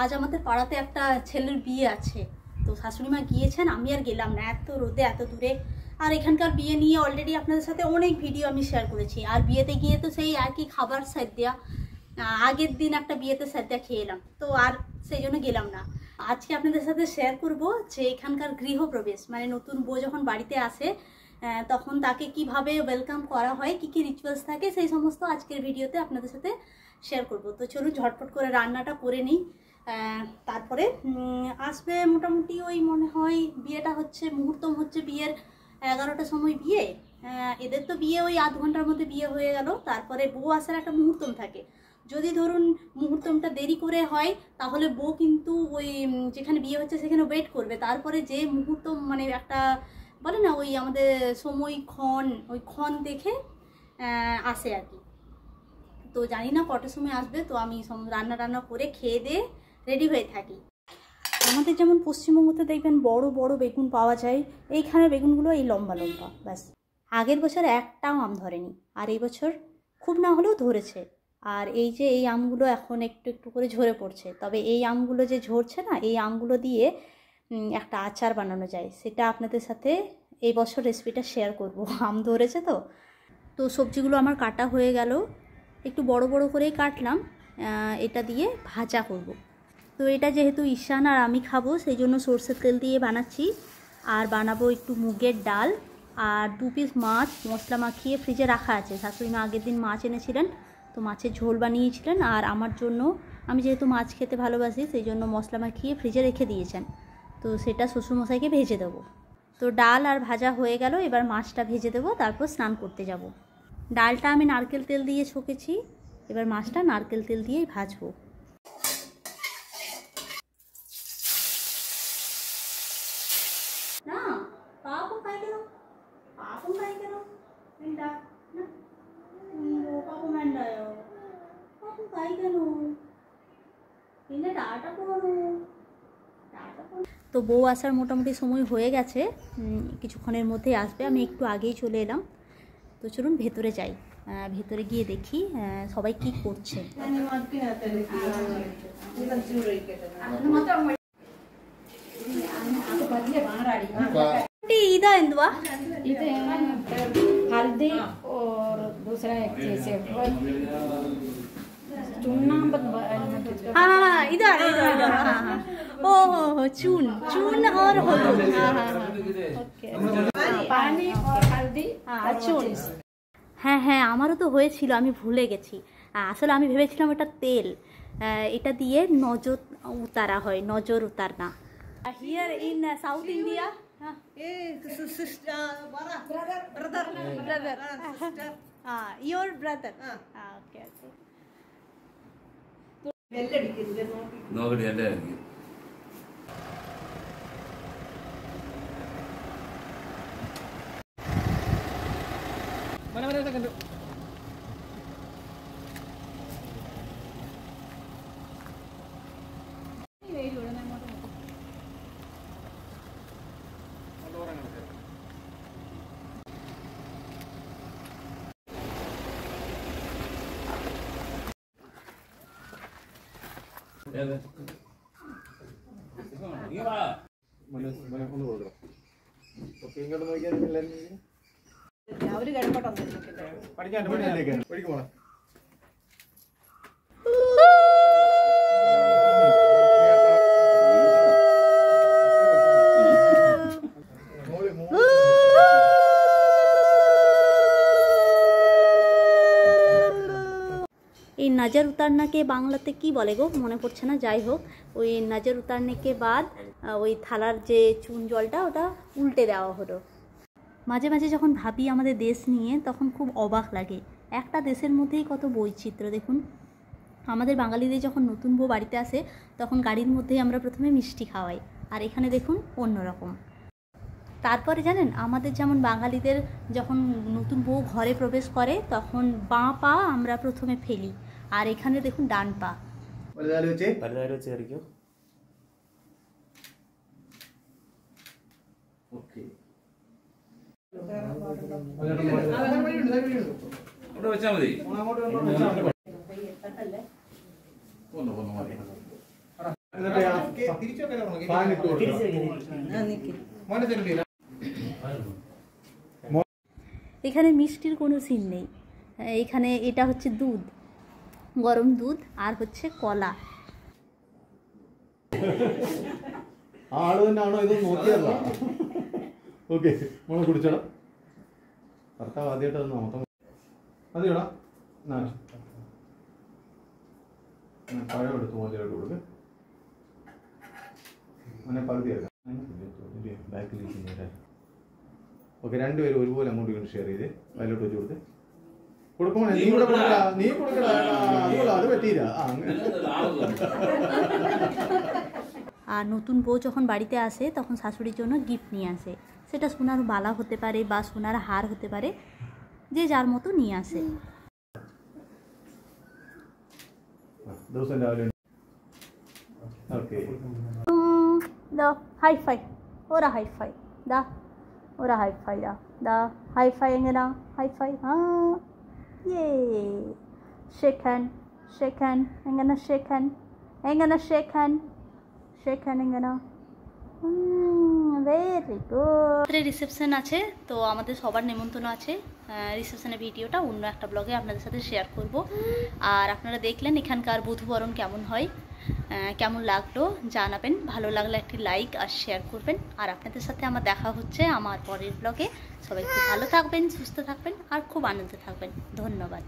আজ আমাদের পাড়াতে একটা ছেলের বিয়ে আছে, তো শাশুড়িমা গিয়েছেন, আমি আর গেলাম না, এত রোদে এত দূরে। আর এখানকার বিয়ে নিয়ে অলরেডি আপনাদের সাথে অনেক ভিডিও আমি শেয়ার করেছি। আর বিয়েতে গিয়ে তো সেই একই খাবার সাদ্যা, আগের দিন একটা বিয়েতে সাদ্যা খেয়ে এলাম, তো আর সেই জন্য গেলাম না। আজকে আপনাদের সাথে শেয়ার করব যে এখানকার গৃহপ্রবেশ, মানে নতুন বউ যখন বাড়িতে আসে তখন তাকে কিভাবে ওয়েলকাম করা হয়, কি কি রিচুয়ালস থাকে, সেই সমস্ত আজকের ভিডিওতে আপনাদের সাথে শেয়ার করব। তো চলুন ঝটপট করে রান্নাটা করে নিই, তারপরে আসবে মোটামুটি ওই মনে হয় বিয়েটা হচ্ছে, মুহূর্তম হচ্ছে বিয়ের 11টার সময় বিয়ে। এদের তো বিয়ে ওই আধ ঘন্টার মধ্যে বিয়ে হয়ে গেল, তারপরে বউ আসার একটা মুহূর্তম থাকে। যদি ধরুন মুহূর্তমটা দেরি করে হয় তাহলে বউ কিন্তু ওই যেখানে বিয়ে হচ্ছে সেখানে ওয়েট করবে, তারপরে যে মুহূর্তম মানে একটা বলে না ওই আমাদের সময়ক্ষণ, ওই ক্ষণ দেখে আসে আর কি। তো জানি না কটার সময় আসবে, তো আমি রান্না করে খেয়ে দিয়ে রেডি হয়ে থাকি। আমাদের যেমন পশ্চিমবঙ্গতে দেখবেন বড় বড় বেগুন পাওয়া যায়, এইখানে বেগুনগুলো এই লম্বা লম্বা, ব্যাস। আগের বছর একটাও আম ধরেনি, আর এই বছর খুব না হলেও ধরেছে। আর এই যে এই আমগুলো এখন একটু একটু করে ঝরে পড়ছে, তবে এই আমগুলো যে ঝরছে না, এই আমগুলো দিয়ে একটা আচার বানানো যায়, সেটা আপনাদের সাথে এই বছর রেসিপিটা শেয়ার করব। আম ধরেছে তো। তো সবজিগুলো আমার কাটা হয়ে গেল, একটু বড় বড় করেই কাটলাম। এটা দিয়ে ভাজা করব। তো এটা যেহেতু ঈশান আর আমি খাবো, সেই জন্য সরষের তেল দিয়ে বানাচ্ছি। আর বানাবো একটু মুগের ডাল আর 2 পিস মাছ মশলা মাখিয়ে ফ্রিজে রাখা আছে। শাশুড়ি মা আগের দিন মাছ এনেছিলেন, তো মাছের ঝোল বানিয়েছিলেন। আর আমার জন্য, আমি যেহেতু মাছ খেতে ভালোবাসি, সেই জন্য মশলা মাখিয়ে ফ্রিজে রেখে দিয়েছেন, তো সেটা শ্বশুরমশাইকে ভেজে দেবো। তো ডাল আর ভাজা হয়ে গেল, এবার মাছটা ভেজে দেবো, তারপর স্নান করতে যাব। ডালটা আমি নারকেল তেল দিয়ে ছকেছি, এবার মাছটা নারকেল তেল দিয়েই ভাজবো। না পাপু খাই কেন, পাপু খাই কেন, পাপু ম্যান্ডায় পাপু খাই কেন, টাটা করো। তো বউ আসার মোটামুটি সময় হয়ে গেছে, কিছুক্ষণের মধ্যেই আসবে, আমি একটু আগেই চলে এলাম। তো চলুন ভেতরে যাই, ভেতরে গিয়ে দেখি সবাই কি করছে। ईदा इंदुआ हल्दी और दूसरा एक चीज है चूना हाँ इधर इधर इधर हाँ हाँ ओ चून चून और हल्दी हाँ हाँ ओके पानी और हल्दी हाँ चून হ্যাঁ হ্যাঁ আমারও তো হয়েছিল, আমি ভুলে গেছি। আসলে আমি ভেবেছিলাম এটা তেল, এটা দিয়ে নজর উতারা হয়, নজর উতারনা। Here in South India brother your brother okay okay nobody had that mana second এই नज़र उतारना के বাংলাতে কি বলে গো মনে পড়ছে না, যাই হোক ওই नज़र उतारने के बाद ওই থালার যে চুন জলটা ওটা উল্টে দেওয়া হলো। মাঝে মাঝে যখন ভাবি আমাদের দেশ নিয়ে তখন খুব অবাক লাগে, একটা দেশের মধ্যেই কত বৈচিত্র্য। দেখুন আমাদের বাঙালিদের যখন নতুন বউ বাড়িতে আসে তখন গাড়ির মধ্যেই আমরা প্রথমে মিষ্টি খাওয়াই, আর এখানে দেখুন অন্যরকম। তারপরে জানেন আমাদের যেমন বাঙালিদের যখন নতুন বউ ঘরে প্রবেশ করে তখন বাঁ পা আমরা প্রথমে ফেলি, আর এখানে দেখুন ডান পা। ওটা হচ্ছে আমাদের এখানে মিষ্টির কোনো সিন নেই, এখানে এটা হচ্ছে দুধ, গরম দুধ আর হচ্ছে কলা। ആള് തന്നെയാണോ ഇതൊന്നും നോക്കിയല്ല. ഓക്കെ മോളെ കുടിച്ചോടാ. ഭർത്താവ് ആദ്യമായിട്ട് അത് നോക്കാം. മതിയോടാ. പഴം എടുത്ത് മോചിലോട്ട് കൊടുക്ക്. അങ്ങനെ പകുതി എടുക്കാം. ബാക്കിൽ ഓക്കെ, രണ്ടുപേരും ഒരുപോലെ അങ്ങോട്ട് ഇങ്ങോട്ട് ഷെയർ ചെയ്ത് അതിലോട്ട് വെച്ച് കൊടുത്ത് കൊടുക്കുമോ. നീ കൂടെ കൊടുക്കടാ, നീ കൊടുക്കടാ. അതുപോലെ അത് പറ്റിയില്ല. അങ്ങനെ আর নতুন বউ যখন বাড়িতে আসে তখন শাশুড়ির জন্য গিফট নিয়ে আসে, সেটা সোনার বালা হতে পারে বা সোনার হার হতে পারে, যে যার মতো নিয়ে আসে। ദിവസം രാവിലെ ഓക്കെ দাও হাইফাই, ওরা হাইফাই দা, ওরা হাইফাই দা, দা হাইফাই এঙ্গেনা হাইফাই। হ্যাঁ ইয়ে শেক হ্যান্ড, শেক হ্যান্ড এঙ্গেনা, শেক হ্যান্ড এঙ্গেনা, শেক হ্যান্ড, শেক হ্যান্ড এঙ্গেনা। Very good. রিসেপশন আছে, তো আমাদের সবার নেমন্তন্ন আছে। রিসেপশনের ভিডিওটা অন্য একটা ব্লগে আপনাদের সাথে শেয়ার করব। আর আপনারা দেখলেন এখানকার বধূবরণ কেমন হয়, কেমন লাগলো জানাবেন। ভালো লাগলে একটি লাইক আর শেয়ার করবেন। আর আপনাদের সাথে আমার দেখা হচ্ছে আমার পরের ব্লগে। সবাই খুব ভালো থাকবেন, সুস্থ থাকবেন আর খুব আনন্দে থাকবেন। ধন্যবাদ।